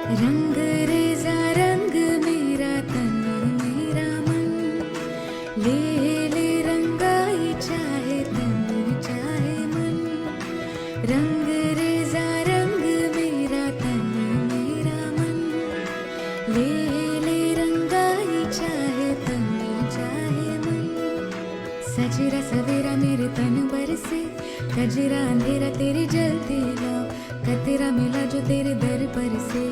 रंग रेजा रंग मेरा तन मेरा मन, ले ले रंगाई चाहे तन चाहे मन। रंग रेजा रंग मेरा तन मेरा मन, ले ले रंगाई चाहे तन चाहे मन। सजरा सवेरा मेरे तन बरसे, कजरा अंधेरा तेरी जलती लाओ, कतरा मिला जो तेरे दर पर से